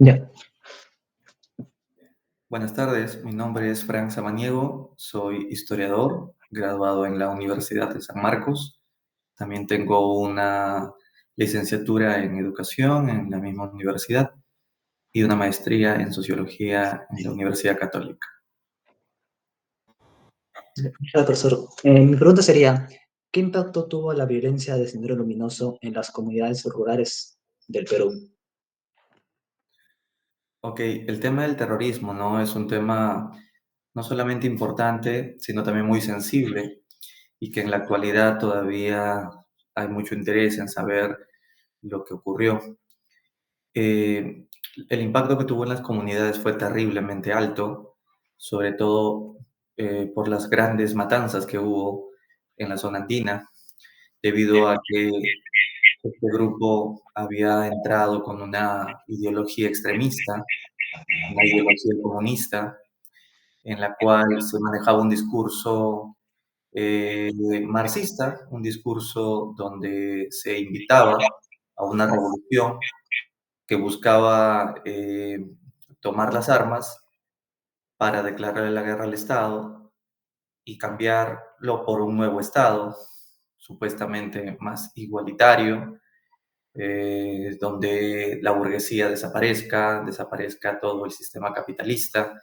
Ya, Buenas tardes, mi nombre es Frank Samaniego, soy historiador, graduado en la Universidad de San Marcos. También tengo una licenciatura en educación en la misma universidad y una maestría en sociología en la Universidad Católica. ya, profesor. Mi pregunta sería, ¿qué impacto tuvo la violencia de Sendero Luminoso en las comunidades rurales del Perú? Ok, el tema del terrorismo, ¿no? Es un tema no solamente importante, sino también muy sensible y que en la actualidad todavía hay mucho interés en saber lo que ocurrió. Eh, el impacto que tuvo en las comunidades fue terriblemente alto, sobre todo por las grandes matanzas que hubo en la zona andina, debido a que este grupo había entrado con una ideología extremista, una ideología comunista, en la cual se manejaba un discurso eh, marxista, un discurso donde se invitaba a una revolución que buscaba tomar las armas para declararle la guerra al Estado y cambiarlo por un nuevo Estado, supuestamente más igualitario, donde la burguesía desaparezca todo el sistema capitalista,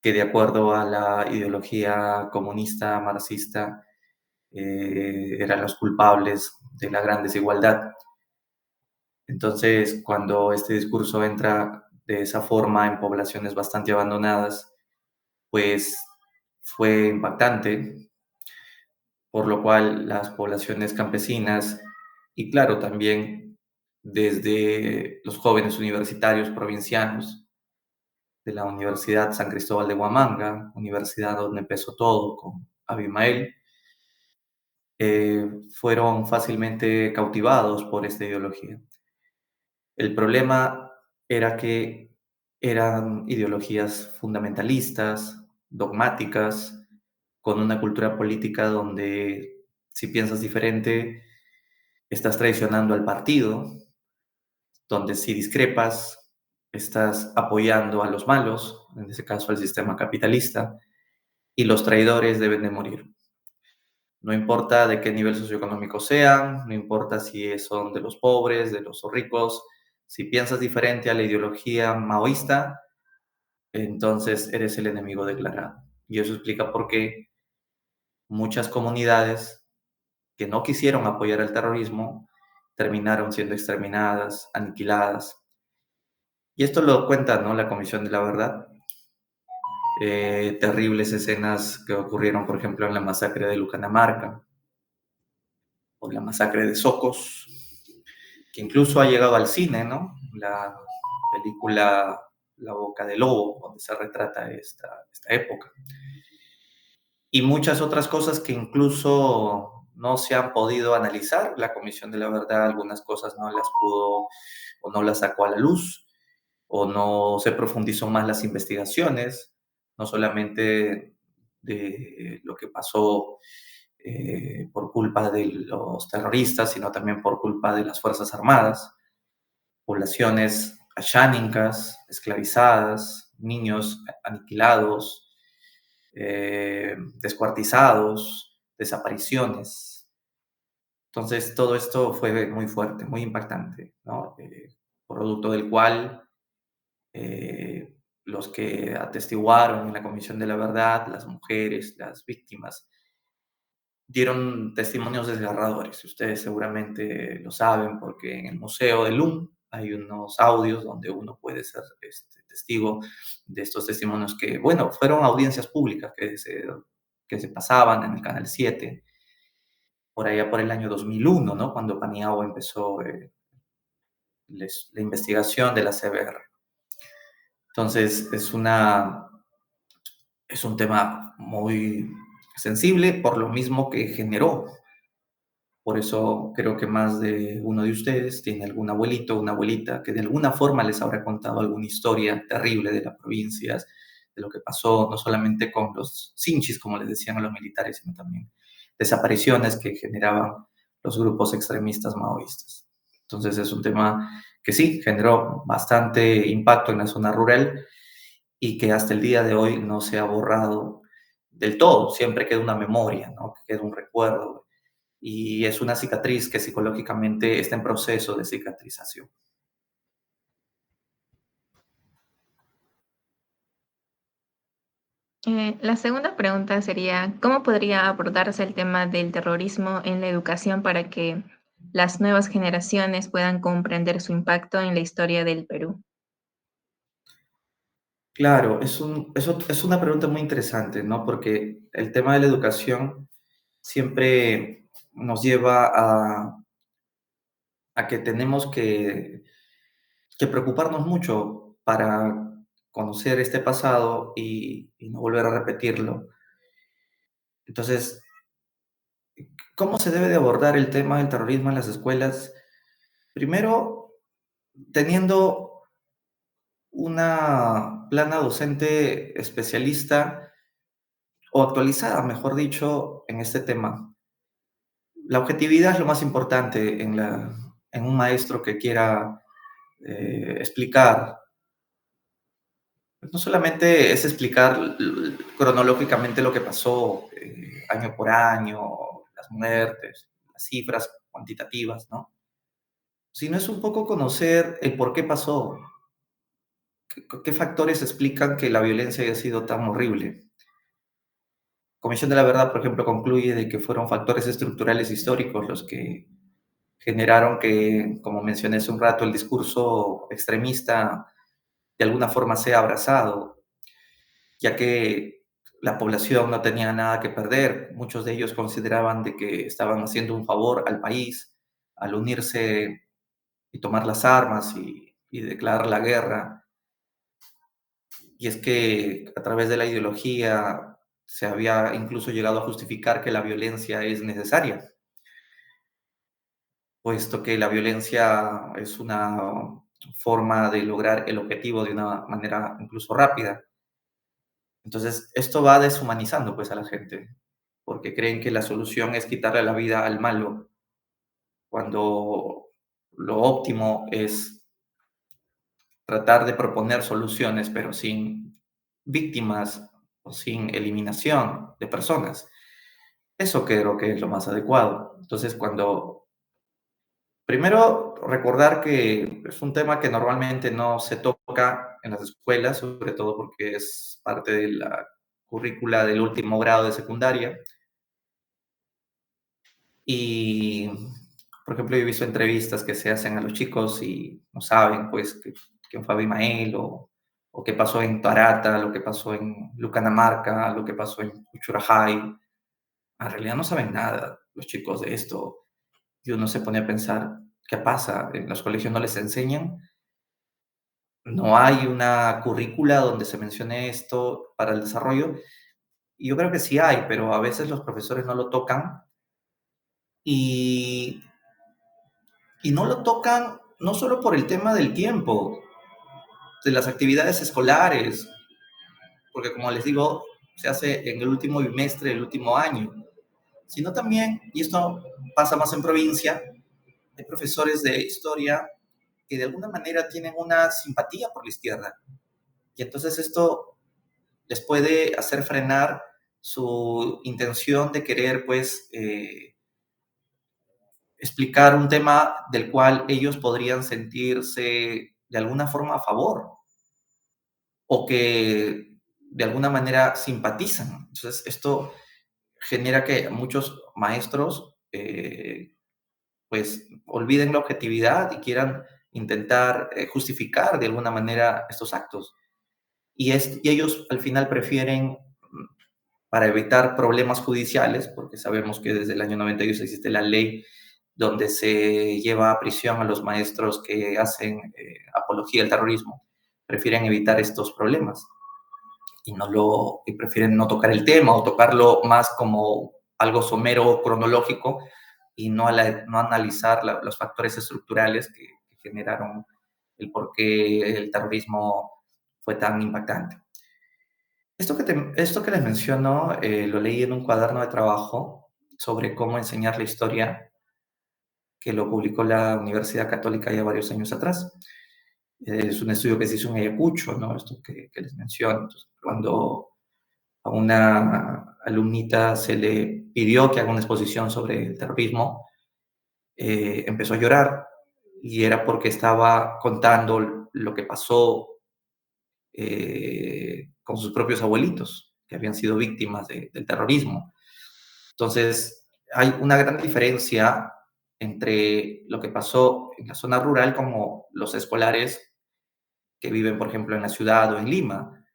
que de acuerdo a la ideología comunista, marxista, eran los culpables de la gran desigualdad. Entonces, cuando este discurso entra de esa forma en poblaciones bastante abandonadas, pues fue impactante, por lo cual las poblaciones campesinas y claro, también desde los jóvenes universitarios provincianos de la Universidad San Cristóbal de Huamanga, universidad donde empezó todo con Abimael, fueron fácilmente cautivados por esta ideología. El problema era que eran ideologías fundamentalistas, dogmáticas, con una cultura política donde si piensas diferente, estás traicionando al partido, donde si discrepas, estás apoyando a los malos, en ese caso al sistema capitalista, y los traidores deben de morir. No importa de qué nivel socioeconómico sean, no importa si son de los pobres, de los ricos, si piensas diferente a la ideología maoísta, entonces eres el enemigo declarado. Y eso explica por qué muchas comunidades que no quisieron apoyar el terrorismo terminaron siendo exterminadas, aniquiladas. Y esto lo cuenta, ¿no?, la Comisión de la Verdad. Terribles escenas que ocurrieron, por ejemplo, en la masacre de Lucanamarca o la masacre de Socos, que incluso ha llegado al cine, ¿no? La película La Boca del Lobo, donde se retrata esta época. Y muchas otras cosas que incluso no se han podido analizar. La Comisión de la Verdad algunas cosas no las pudo o no las sacó a la luz o no se profundizó más las investigaciones, no solamente de lo que pasó por culpa de los terroristas, sino también por culpa de las Fuerzas Armadas, poblaciones ashánicas, esclavizadas, niños aniquilados, descuartizados, desapariciones. Entonces, todo esto fue muy fuerte, muy impactante, ¿no? Producto del cual los que atestiguaron en la Comisión de la Verdad, las mujeres, las víctimas, dieron testimonios desgarradores. Ustedes seguramente lo saben porque en el Museo de LUM hay unos audios donde uno puede ser testigo de estos testimonios que, bueno, fueron audiencias públicas que se pasaban en el Canal 7 por allá por el año 2001, ¿no? Cuando Paniagua empezó la investigación de la CBR. Entonces, es un tema muy sensible por lo mismo que generó. Por eso creo que más de uno de ustedes tiene algún abuelito o una abuelita que de alguna forma les habrá contado alguna historia terrible de las provincias, de lo que pasó no solamente con los sinchis, como les decían a los militares, sino también desapariciones que generaban los grupos extremistas maoístas. Entonces es un tema que sí generó bastante impacto en la zona rural y que hasta el día de hoy no se ha borrado del todo. Siempre queda una memoria, ¿no? Queda un recuerdo y es una cicatriz que psicológicamente está en proceso de cicatrización. La segunda pregunta sería, ¿cómo podría abordarse el tema del terrorismo en la educación para que las nuevas generaciones puedan comprender su impacto en la historia del Perú? Claro, es una pregunta muy interesante, ¿no? Porque el tema de la educación siempre nos lleva a que tenemos que preocuparnos mucho para conocer este pasado y no volver a repetirlo. Entonces, ¿cómo se debe de abordar el tema del terrorismo en las escuelas? Primero, teniendo una plana docente especialista o actualizada, mejor dicho, en este tema. La objetividad es lo más importante en un maestro que quiera explicar. No solamente es explicar cronológicamente lo que pasó año por año, las muertes, las cifras cuantitativas, ¿no? Sino es un poco conocer el por qué pasó, qué factores explican que la violencia haya sido tan horrible. Comisión de la Verdad, por ejemplo, concluye de que fueron factores estructurales históricos los que generaron que, como mencioné hace un rato, el discurso extremista de alguna forma sea abrazado, ya que la población no tenía nada que perder. Muchos de ellos consideraban de que estaban haciendo un favor al país al unirse y tomar las armas y declarar la guerra. Y es que a través de la ideología se había incluso llegado a justificar que la violencia es necesaria, puesto que la violencia es una forma de lograr el objetivo de una manera incluso rápida. Entonces, esto va deshumanizando pues a la gente, porque creen que la solución es quitarle la vida al malo, cuando lo óptimo es tratar de proponer soluciones, pero sin víctimas o sin eliminación de personas. Eso creo que es lo más adecuado. Entonces, cuando primero recordar que es un tema que normalmente no se toca en las escuelas, sobre todo porque es parte de la currícula del último grado de secundaria. Y, por ejemplo, yo he visto entrevistas que se hacen a los chicos y no saben, pues, quién fue Abimael o qué pasó en Tarata, lo que pasó en Lucanamarca, lo que pasó en Uchurajay. En realidad no saben nada los chicos de esto. Y uno se pone a pensar, ¿qué pasa? ¿En los colegios no les enseñan? ¿No hay una currícula donde se mencione esto para el desarrollo? Y yo creo que sí hay, pero a veces los profesores no lo tocan y y no lo tocan no solo por el tema del tiempo, de las actividades escolares, porque como les digo, se hace en el último bimestre del último año, sino también, y esto pasa más en provincia, hay profesores de historia que de alguna manera tienen una simpatía por la izquierda, y entonces esto les puede hacer frenar su intención de querer, pues, explicar un tema del cual ellos podrían sentirse de alguna forma a favor o que de alguna manera simpatizan. Entonces, esto genera que muchos maestros pues olviden la objetividad y quieran intentar justificar de alguna manera estos actos. Y ellos al final prefieren, para evitar problemas judiciales, porque sabemos que desde el año 92 existe la ley donde se lleva a prisión a los maestros que hacen apología al terrorismo, prefieren evitar estos problemas y prefieren no tocar el tema o tocarlo más como algo somero cronológico y no analizar los factores estructurales que generaron el por qué el terrorismo fue tan impactante. Esto que les menciono lo leí en un cuaderno de trabajo sobre cómo enseñar la historia que lo publicó la Universidad Católica ya varios años atrás. Es un estudio que se hizo en Ayacucho, ¿no? Esto que les menciono. Entonces, cuando a una alumnita se le pidió que haga una exposición sobre el terrorismo, empezó a llorar y era porque estaba contando lo que pasó con sus propios abuelitos, que habían sido víctimas del terrorismo. Entonces, hay una gran diferencia entre lo que pasó en la zona rural como los escolares que viven, por ejemplo, en la ciudad o en Lima,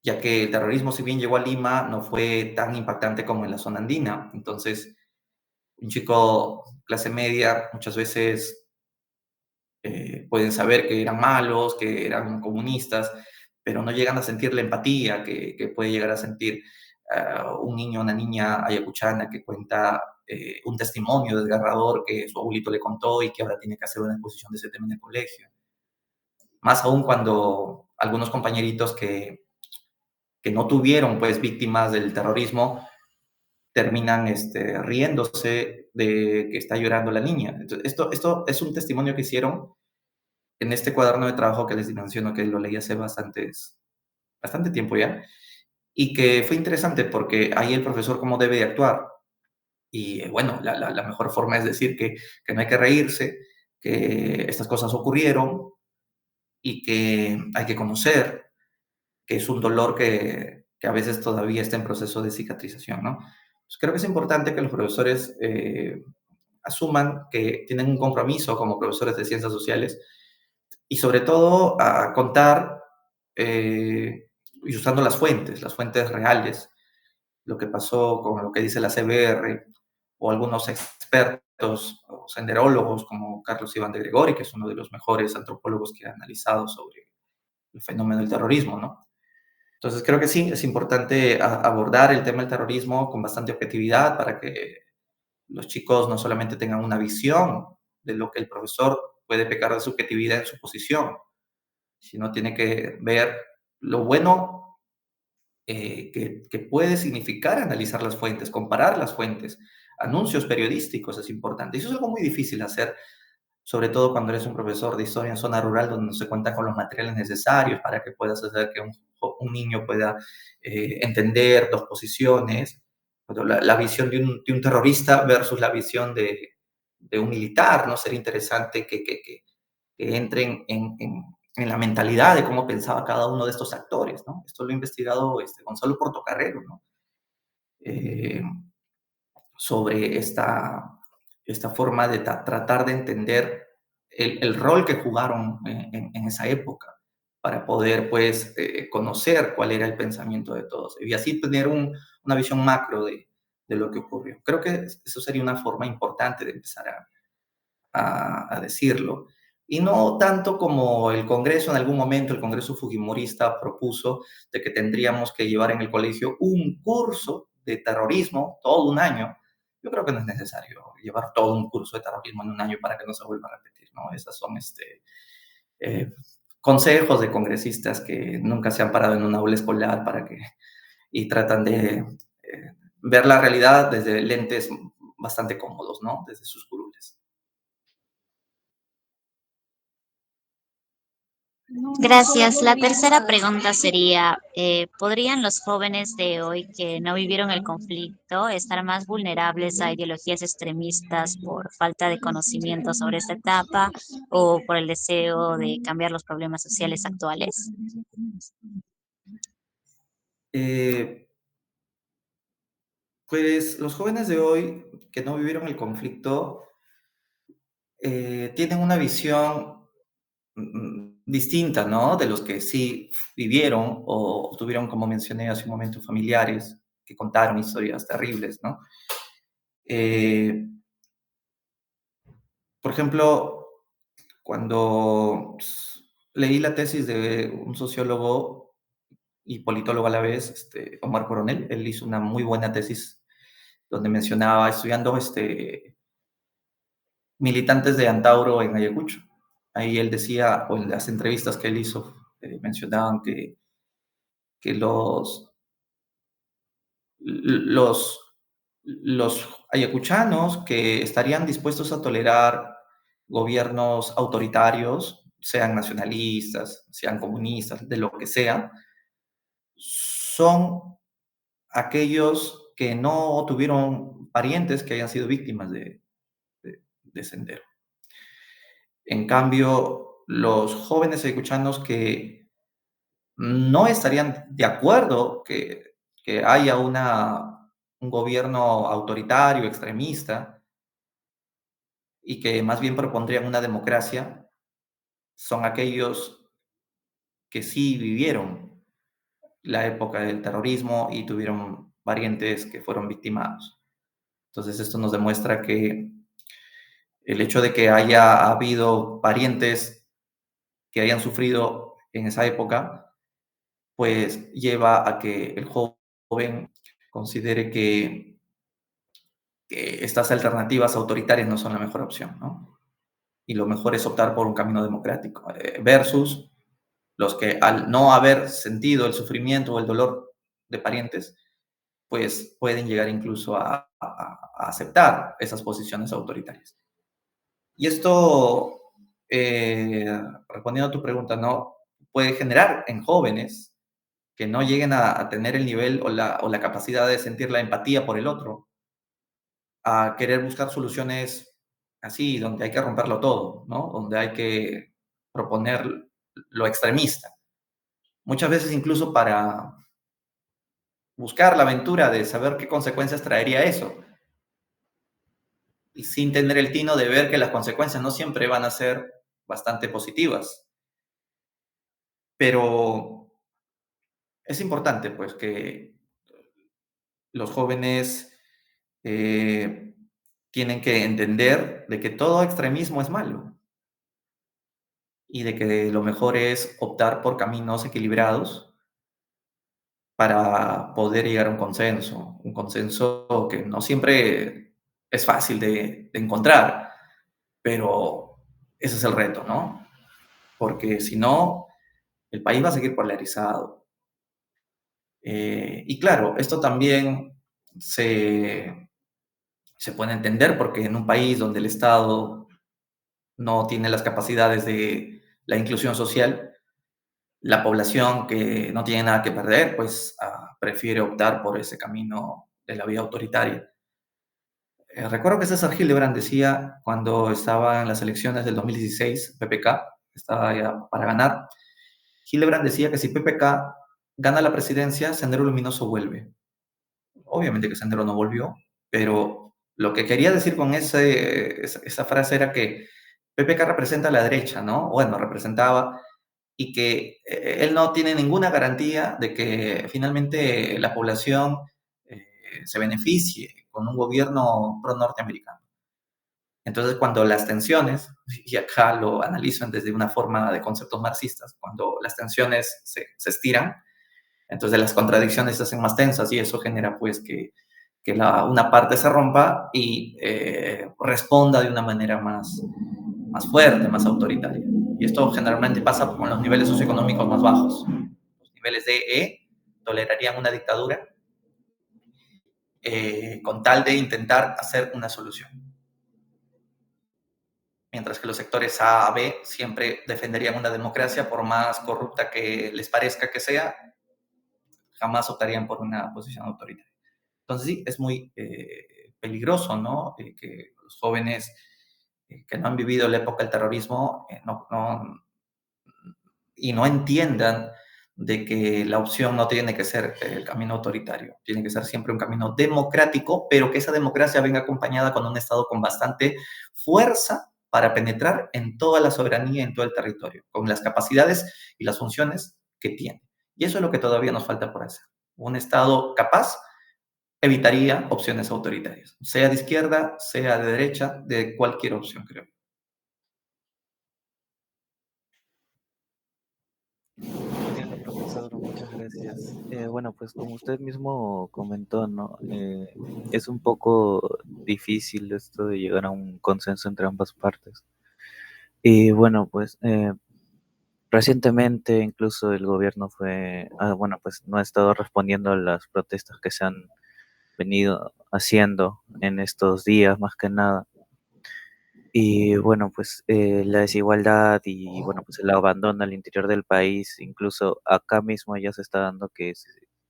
ya que el terrorismo, si bien llegó a Lima, no fue tan impactante como en la zona andina. Entonces, un chico clase media muchas veces pueden saber que eran malos, que eran comunistas, pero no llegan a sentir la empatía que puede llegar a sentir un niño o una niña ayacuchana que cuenta un testimonio desgarrador que su abuelito le contó y que ahora tiene que hacer una exposición de ese tema en el colegio. Más aún cuando algunos compañeritos que no tuvieron pues víctimas del terrorismo terminan riéndose de que está llorando la niña. Entonces, esto es un testimonio que hicieron en este cuaderno de trabajo que les menciono, que lo leí hace bastante tiempo ya, y que fue interesante porque ahí el profesor cómo debe de actuar. Y bueno, la mejor forma es decir que no hay que reírse, que estas cosas ocurrieron y que hay que conocer que es un dolor que a veces todavía está en proceso de cicatrización, ¿no? Pues creo que es importante que los profesores asuman que tienen un compromiso como profesores de ciencias sociales y sobre todo a contar y usando las fuentes reales, lo que pasó con lo que dice la CBR o algunos expertos o senderólogos como Carlos Iván de Gregori, que es uno de los mejores antropólogos que ha analizado sobre el fenómeno del terrorismo, ¿no? Entonces creo que sí, es importante abordar el tema del terrorismo con bastante objetividad para que los chicos no solamente tengan una visión de lo que el profesor puede pecar de subjetividad en su posición, sino tiene que ver lo bueno que puede significar analizar las fuentes, comparar las fuentes. Anuncios periodísticos es importante. Eso es algo muy difícil hacer, sobre todo cuando eres un profesor de historia en zona rural donde no se cuenta con los materiales necesarios para que puedas hacer que un niño pueda entender dos posiciones, la visión de un terrorista versus la visión de un militar, ¿no? Sería interesante que entren en la mentalidad de cómo pensaba cada uno de estos actores, ¿no? Esto lo ha investigado Gonzalo Portocarrero, ¿no? Eh, sobre esta forma de tratar de entender el rol que jugaron en esa época para poder, pues, conocer cuál era el pensamiento de todos y así tener una visión macro de lo que ocurrió. Creo que eso sería una forma importante de empezar a decirlo. Y no tanto como el Congreso en algún momento, el Congreso Fujimorista propuso de que tendríamos que llevar en el colegio un curso de terrorismo todo un año. Yo creo que no es necesario llevar todo un curso de terrorismo en un año para que no se vuelva a repetir, ¿no? Esas son eh, consejos de congresistas que nunca se han parado en una aula escolar y tratan de ver la realidad desde lentes bastante cómodos, ¿no? Desde sus curules. Gracias. La tercera pregunta sería, ¿podrían los jóvenes de hoy que no vivieron el conflicto estar más vulnerables a ideologías extremistas por falta de conocimiento sobre esta etapa o por el deseo de cambiar los problemas sociales actuales? Eh, Pues los jóvenes de hoy que no vivieron el conflicto tienen una visión distinta, ¿no? De los que sí vivieron o tuvieron, como mencioné hace un momento, familiares que contaron historias terribles, ¿no? Eh, por ejemplo, cuando leí la tesis de un sociólogo y politólogo a la vez, Omar Coronel, él hizo una muy buena tesis donde mencionaba, estudiando militantes de Antauro en Ayacucho. Ahí él decía, o en las entrevistas que él hizo, mencionaban que los ayacuchanos que estarían dispuestos a tolerar gobiernos autoritarios, sean nacionalistas, sean comunistas, de lo que sea, son aquellos que no tuvieron parientes que hayan sido víctimas de Sendero. En cambio, los jóvenes ayacuchanos que no estarían de acuerdo que haya un gobierno autoritario, extremista, y que más bien propondrían una democracia, son aquellos que sí vivieron la época del terrorismo y tuvieron parientes que fueron victimados. Entonces esto nos demuestra que el hecho de que haya habido parientes que hayan sufrido en esa época, pues lleva a que el joven considere que estas alternativas autoritarias no son la mejor opción, ¿no? Y lo mejor es optar por un camino democrático, versus los que al no haber sentido el sufrimiento o el dolor de parientes, pues pueden llegar incluso a aceptar esas posiciones autoritarias. Y esto, respondiendo a tu pregunta, ¿no? Puede generar en jóvenes que no lleguen a tener el nivel o la capacidad de sentir la empatía por el otro, a querer buscar soluciones así, donde hay que romperlo todo, ¿no? Donde hay que proponer lo extremista. Muchas veces incluso para buscar la aventura de saber qué consecuencias traería eso. Y sin tener el tino de ver que las consecuencias no siempre van a ser bastante positivas. Pero es importante, pues, que los jóvenes tienen que entender de que todo extremismo es malo y de que lo mejor es optar por caminos equilibrados para poder llegar a un consenso que no siempre es fácil de encontrar, pero ese es el reto, ¿no? Porque si no, el país va a seguir polarizado. Y claro, esto también se puede entender porque en un país donde el Estado no tiene las capacidades de la inclusión social, la población que no tiene nada que perder, pues prefiere optar por ese camino de la vía autoritaria. Recuerdo que César Hildebrand decía cuando estaba en las elecciones del 2016, PPK, estaba ya para ganar, Hildebrand decía que si PPK gana la presidencia, Sendero Luminoso vuelve. Obviamente que Sendero no volvió, pero lo que quería decir con esa frase era que PPK representa a la derecha, ¿no? Bueno, representaba, y que él no tiene ninguna garantía de que finalmente la población se beneficie con un gobierno pro-norteamericano. Entonces, cuando las tensiones, y acá lo analizan desde una forma de conceptos marxistas, cuando las tensiones se estiran, entonces las contradicciones se hacen más tensas y eso genera pues que una parte se rompa y responda de una manera más fuerte, más autoritaria. Y esto generalmente pasa con los niveles socioeconómicos más bajos. Los niveles de E tolerarían una dictadura con tal de intentar hacer una solución. Mientras que los sectores A a B siempre defenderían una democracia, por más corrupta que les parezca que sea, jamás optarían por una posición autoritaria. Entonces sí, es muy peligroso, ¿no? Que los jóvenes que no han vivido la época del terrorismo y no entiendan de que la opción no tiene que ser el camino autoritario, tiene que ser siempre un camino democrático, pero que esa democracia venga acompañada con un Estado con bastante fuerza para penetrar en toda la soberanía, en todo el territorio, con las capacidades y las funciones que tiene. Y eso es lo que todavía nos falta por hacer. Un Estado capaz evitaría opciones autoritarias, sea de izquierda, sea de derecha, de cualquier opción, creo. Entiendo, profesor, muchas gracias. Bueno, pues como usted mismo comentó, ¿no? Es un poco difícil esto de llegar a un consenso entre ambas partes. Y bueno, pues recientemente incluso el gobierno bueno, pues no ha estado respondiendo a las protestas que se han venido haciendo en estos días, más que nada. Y bueno, pues la desigualdad y bueno, pues el abandono al interior del país, incluso acá mismo ya se está dando que es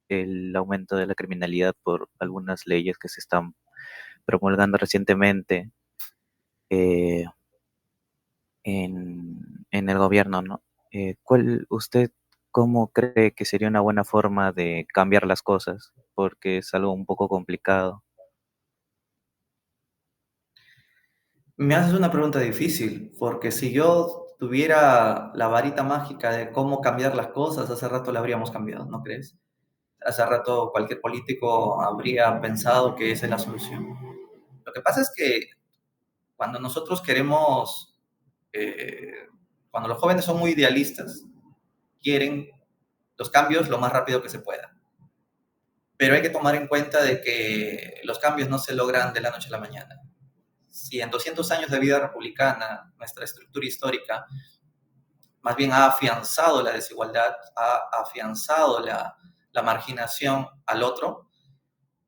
el aumento de la criminalidad por algunas leyes que se están promulgando recientemente eh, en el gobierno, ¿no? ¿Usted cómo cree que sería una buena forma de cambiar las cosas? Porque es algo un poco complicado. Me haces una pregunta difícil, porque si yo tuviera la varita mágica de cómo cambiar las cosas, hace rato la habríamos cambiado, ¿no crees? Hace rato cualquier político habría pensado que esa es la solución. Lo que pasa es que cuando nosotros queremos, eh, cuando los jóvenes son muy idealistas, quieren los cambios lo más rápido que se pueda. Pero hay que tomar en cuenta de que los cambios no se logran de la noche a la mañana. Si en 200 años de vida republicana nuestra estructura histórica más bien ha afianzado la desigualdad, ha afianzado la marginación al otro,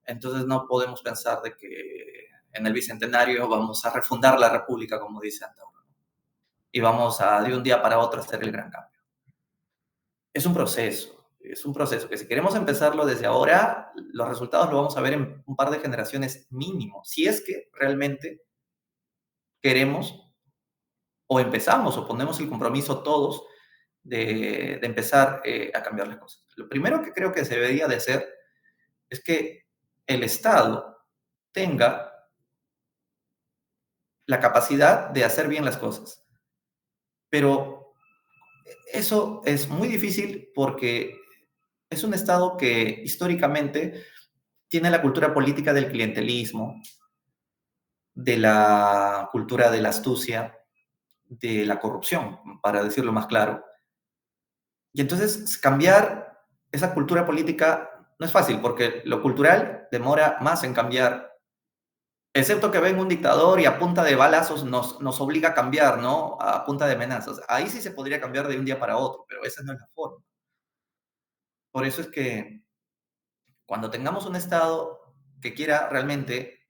entonces no podemos pensar de que en el Bicentenario vamos a refundar la República, como dice Antauro, y vamos a de un día para otro hacer el gran cambio. Es un proceso que si queremos empezarlo desde ahora, los resultados lo vamos a ver en un par de generaciones mínimo, si es que realmente queremos o empezamos o ponemos el compromiso todos de empezar a cambiar las cosas. Lo primero que creo que se debería de hacer es que el Estado tenga la capacidad de hacer bien las cosas. Pero eso es muy difícil porque es un Estado que históricamente tiene la cultura política del clientelismo, de la cultura de la astucia, de la corrupción, para decirlo más claro. Y entonces cambiar esa cultura política no es fácil porque lo cultural demora más en cambiar, excepto que venga un dictador y a punta de balazos nos obliga a cambiar, ¿no? A punta de amenazas. Ahí sí se podría cambiar de un día para otro, pero esa no es la forma. Por eso es que cuando tengamos un Estado que quiera realmente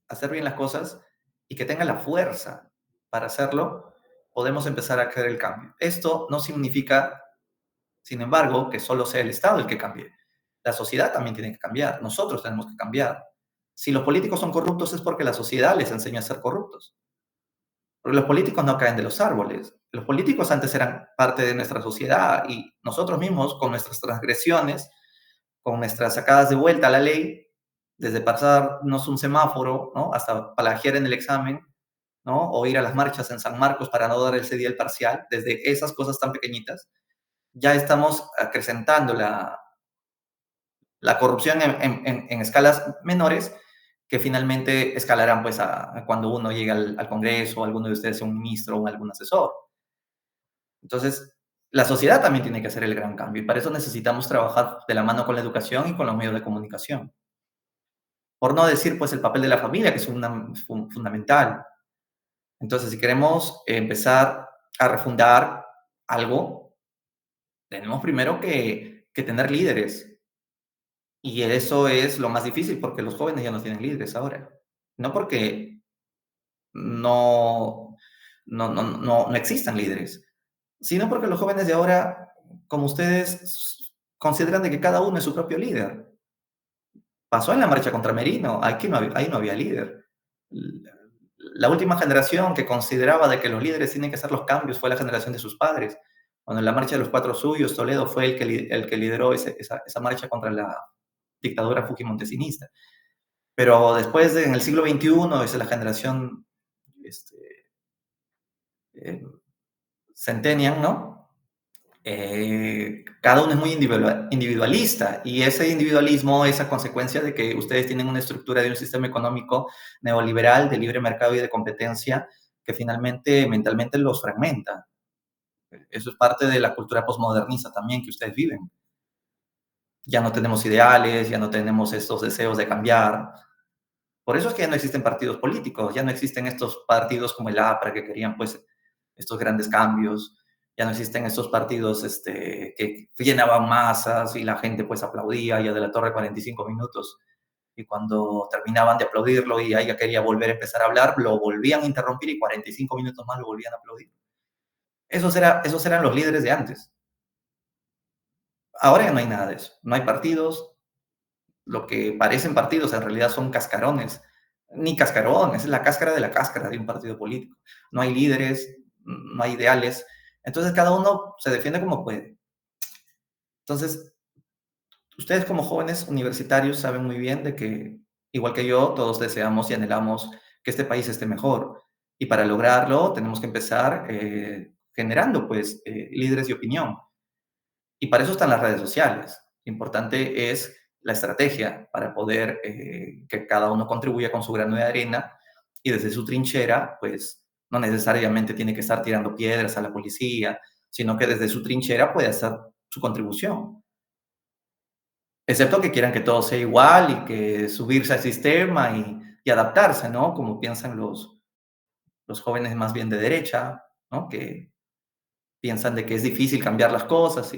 hacer bien las cosas y que tenga la fuerza para hacerlo, podemos empezar a crear el cambio. Esto no significa, sin embargo, que solo sea el Estado el que cambie. La sociedad también tiene que cambiar. Nosotros tenemos que cambiar. Si los políticos son corruptos es porque la sociedad les enseña a ser corruptos. Porque los políticos no caen de los árboles. Los políticos antes eran parte de nuestra sociedad y nosotros mismos, con nuestras transgresiones, con nuestras sacadas de vuelta a la ley, desde pasarnos un semáforo, ¿no? Hasta plagiar en el examen, ¿no? O ir a las marchas en San Marcos para no dar ese día el parcial, desde esas cosas tan pequeñitas, ya estamos acrecentando la corrupción en escalas menores que finalmente escalarán pues a cuando uno llegue al Congreso, alguno de ustedes sea un ministro o algún asesor. Entonces, la sociedad también tiene que hacer el gran cambio y para eso necesitamos trabajar de la mano con la educación y con los medios de comunicación. Por no decir pues el papel de la familia, que es fundamental. Entonces, si queremos empezar a refundar algo, tenemos primero que tener líderes. Y eso es lo más difícil porque los jóvenes ya no tienen líderes ahora. No porque no, no existan líderes, sino porque los jóvenes de ahora, como ustedes, consideran de que cada uno es su propio líder. Pasó en la marcha contra Merino, ahí no había líder. La última generación que consideraba de que los líderes tienen que hacer los cambios fue la generación de sus padres. Cuando en la marcha de los Cuatro Suyos, Toledo fue el que lideró esa marcha contra la dictadura fujimontesinista. Pero después, en el siglo XXI, es la generación Centennial, ¿no? Cada uno es muy individualista y ese individualismo es a consecuencia de que ustedes tienen una estructura de un sistema económico neoliberal de libre mercado y de competencia que finalmente mentalmente los fragmenta. Eso es parte de la cultura postmodernista también que ustedes viven. Ya no tenemos ideales, ya no tenemos estos deseos de cambiar. Por eso es que ya no existen partidos políticos, ya no existen estos partidos como el APRA que querían pues estos grandes cambios, ya no existen estos partidos que llenaban masas y la gente pues aplaudía ya de la torre 45 minutos. y cuando terminaban de aplaudirlo y ella quería volver a empezar a hablar, lo volvían a interrumpir y 45 minutos más lo volvían a aplaudir. Esos eran los líderes de antes. Ahora ya no hay nada de eso. No hay partidos. Lo que parecen partidos en realidad son cascarones. Ni cascarones, es la cáscara de la cáscara de un partido político. No hay líderes, no hay ideales. Entonces cada uno se defiende como puede. Entonces, ustedes como jóvenes universitarios saben muy bien de que, igual que yo, todos deseamos y anhelamos que este país esté mejor. Y para lograrlo tenemos que empezar generando, pues, líderes de opinión. Y para eso están las redes sociales. Importante es la estrategia para poder que cada uno contribuya con su grano de arena y desde su trinchera, pues no necesariamente tiene que estar tirando piedras a la policía, sino que desde su trinchera puede hacer su contribución. Excepto que quieran que todo sea igual y que subirse al sistema y adaptarse, ¿no? Como piensan los jóvenes más bien de derecha, ¿no? Que piensan de que es difícil cambiar las cosas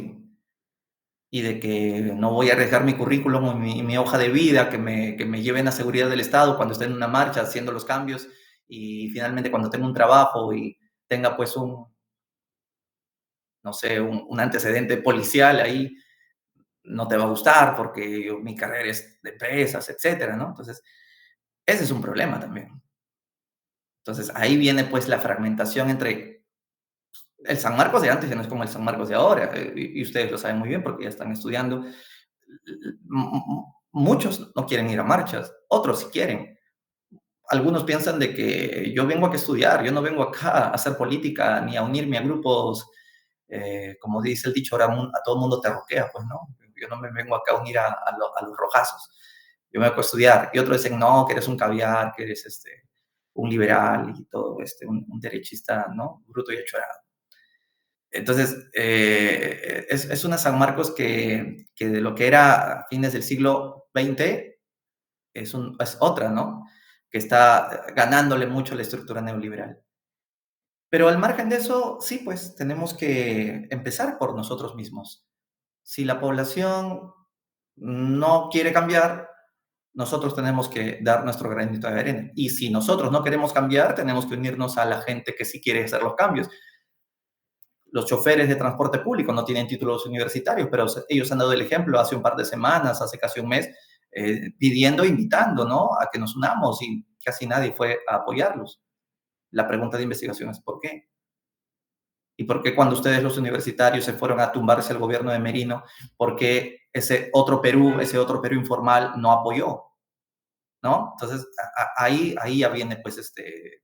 y de que no voy a arriesgar mi currículum o mi hoja de vida que me lleven a seguridad del Estado cuando esté en una marcha haciendo los cambios y finalmente cuando tenga un trabajo y tenga pues no sé, un antecedente policial ahí, no te va a gustar porque mi carrera es de empresas, etcétera, ¿no? Entonces, ese es un problema también. Entonces, ahí viene pues la fragmentación entre el San Marcos de antes, ya no es como el San Marcos de ahora, y ustedes lo saben muy bien porque ya están estudiando. Muchos no quieren ir a marchas, otros sí quieren. Algunos piensan de que yo vengo aquí a estudiar, yo no vengo acá a hacer política ni a unirme a grupos, como dice el dicho, ahora a todo el mundo te roquea, pues no, yo no me vengo acá a unir a los rojazos, yo me vengo a estudiar. Y otros dicen, no, que eres un caviar, que eres un liberal y todo, un derechista, ¿no? Bruto y achorado. Entonces, es una San Marcos que de lo que era a fines del siglo XX es otra, ¿no? Que está ganándole mucho la estructura neoliberal. Pero al margen de eso, sí, pues tenemos que empezar por nosotros mismos. Si la población no quiere cambiar, nosotros tenemos que dar nuestro granito de arena. Y si nosotros no queremos cambiar, tenemos que unirnos a la gente que sí quiere hacer los cambios. Los choferes de transporte público no tienen títulos universitarios, pero ellos han dado el ejemplo hace un par de semanas, hace casi un mes, pidiendo, invitando, ¿no? A que nos unamos y casi nadie fue a apoyarlos. La pregunta de investigación es ¿por qué? ¿Y por qué cuando ustedes los universitarios se fueron a tumbarse al gobierno de Merino, por qué ese otro Perú informal no apoyó? ¿No? Entonces, ahí ya viene pues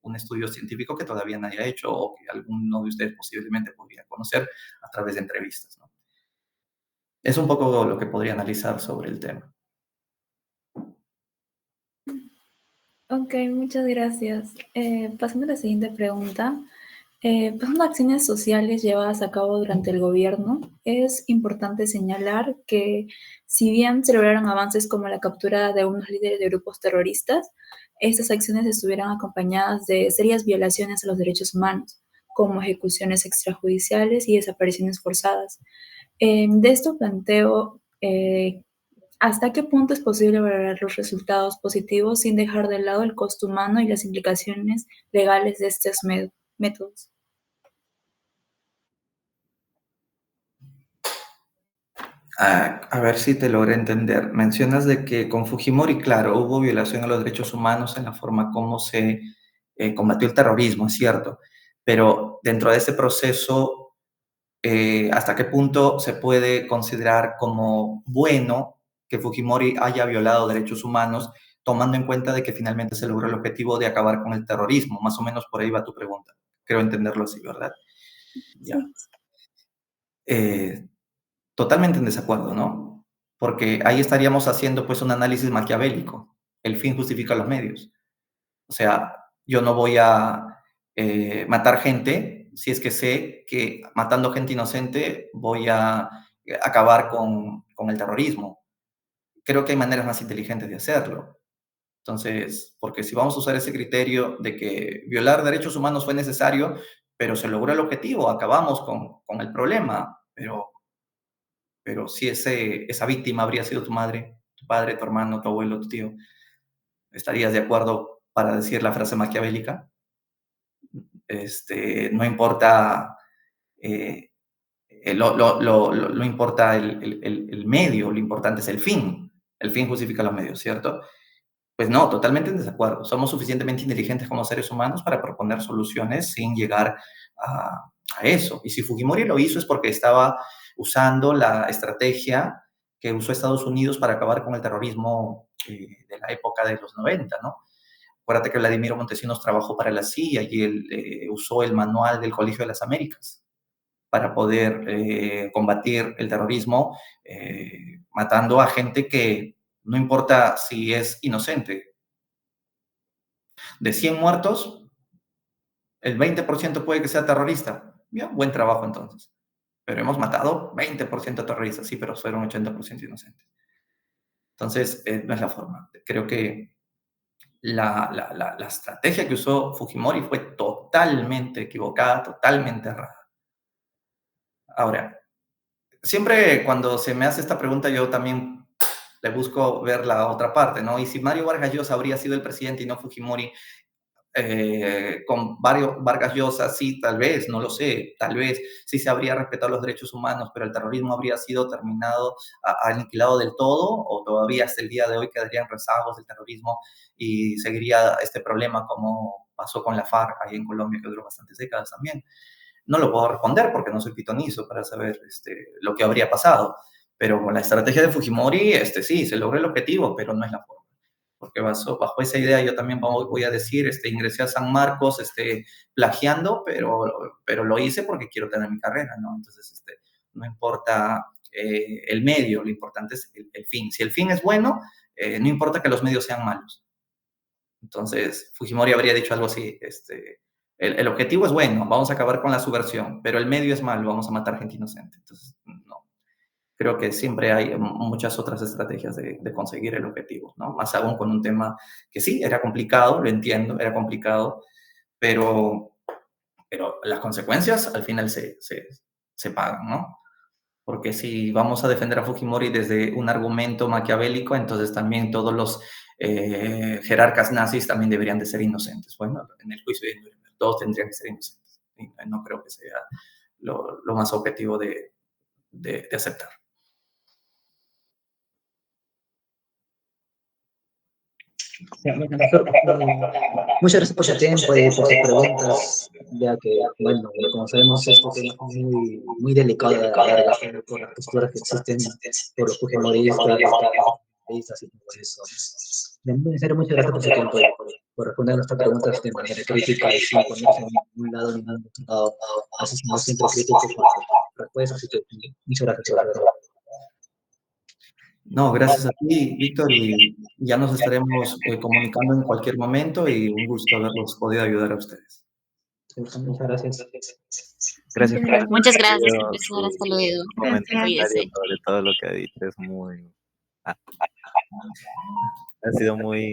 un estudio científico que todavía nadie ha hecho o que alguno de ustedes posiblemente podría conocer a través de entrevistas, ¿no? Es un poco lo que podría analizar sobre el tema. Ok, muchas gracias. Pasando a la siguiente pregunta. Pasando a acciones sociales llevadas a cabo durante el gobierno, es importante señalar que si bien se lograron avances como la captura de unos líderes de grupos terroristas, estas acciones estuvieron acompañadas de serias violaciones a los derechos humanos, como ejecuciones extrajudiciales y desapariciones forzadas. De esto planteo ¿hasta qué punto es posible valorar los resultados positivos sin dejar de lado el costo humano y las implicaciones legales de estos métodos? A ver si te logré entender. Mencionas de que con Fujimori, claro, hubo violación a los derechos humanos en la forma como se combatió el terrorismo, es cierto, pero dentro de ese proceso, ¿hasta qué punto se puede considerar como bueno que Fujimori haya violado derechos humanos, tomando en cuenta de que finalmente se logró el objetivo de acabar con el terrorismo? Más o menos por ahí va tu pregunta. Creo entenderlo así, ¿verdad? Ya. Totalmente en desacuerdo, ¿no? Porque ahí estaríamos haciendo pues un análisis maquiavélico. El fin justifica los medios. O sea, yo no voy a matar gente si es que sé que matando gente inocente voy a acabar con el terrorismo. Creo que hay maneras más inteligentes de hacerlo. Entonces, porque si vamos a usar ese criterio de que violar derechos humanos fue necesario, pero se logró el objetivo, acabamos con el problema, pero si esa víctima habría sido tu madre, tu padre, tu hermano, tu abuelo, tu tío, ¿estarías de acuerdo para decir la frase maquiavélica? No importa, no importa el medio, lo importante es el fin. El fin justifica los medios, ¿cierto? Pues no, totalmente en desacuerdo. Somos suficientemente inteligentes como seres humanos para proponer soluciones sin llegar a eso. Y si Fujimori lo hizo es porque estaba usando la estrategia que usó Estados Unidos para acabar con el terrorismo de la época de los 90, ¿no? Acuérdate que Vladimiro Montesinos trabajó para la CIA y él usó el manual del Colegio de las Américas para poder combatir el terrorismo, matando a gente que no importa si es inocente. De 100 muertos, el 20% puede que sea terrorista. Bien, buen trabajo entonces. Pero hemos matado 20% terroristas, sí, pero fueron 80% inocentes. Entonces, no es la forma. Creo que la estrategia que usó Fujimori fue totalmente equivocada, totalmente errada. Ahora, siempre cuando se me hace esta pregunta, yo también le busco ver la otra parte, ¿no? Y si Mario Vargas Llosa habría sido el presidente y no Fujimori, con Vargas Llosa, sí, tal vez, no lo sé, tal vez sí se habría respetado los derechos humanos, pero el terrorismo habría sido terminado, aniquilado del todo, o todavía hasta el día de hoy quedarían rezagos del terrorismo y seguiría este problema como pasó con la FARC ahí en Colombia, que duró bastantes décadas también. No lo puedo responder porque no soy pitonizo para saber lo que habría pasado, pero con la estrategia de Fujimori, sí, se logró el objetivo, pero no es la forma. Porque bajo esa idea yo también voy a decir, ingresé a San Marcos plagiando, pero lo hice porque quiero tener mi carrera, ¿no? Entonces, no importa el medio, lo importante es el fin. Si el fin es bueno, no importa que los medios sean malos. Entonces, Fujimori habría dicho algo así, el objetivo es bueno, vamos a acabar con la subversión, pero el medio es malo, vamos a matar gente inocente. Entonces, no. Creo que siempre hay muchas otras estrategias de conseguir el objetivo, ¿no? Más aún con un tema que sí, era complicado, lo entiendo, era complicado, pero las consecuencias al final se pagan, ¿no? Porque si vamos a defender a Fujimori desde un argumento maquiavélico, entonces también todos los jerarcas nazis también deberían de ser inocentes. Bueno, en el juicio de Nuremberg todos tendrían que ser inocentes. Y no creo que sea lo más objetivo de aceptar. Muchas gracias por su tiempo y por sus preguntas, ya que, bueno, como sabemos, esto es muy, muy delicado de hablar por las posturas que existen por los fujimoristas y todo eso. En serio, muchas gracias por su tiempo y por responder nuestras preguntas de manera crítica y sin ponerse en un lado ni en otro lado. Así somos siempre críticos con las respuestas. Muchas gracias, por verdad. No, gracias a ti, Víctor, y ya nos estaremos comunicando en cualquier momento y un gusto haberlos podido ayudar a ustedes. Muchas gracias. Gracias por Muchas gracias, su profesor. Hasta luego. comentario Cuídese. sobre todo lo que ha dicho. Es muy... ha sido muy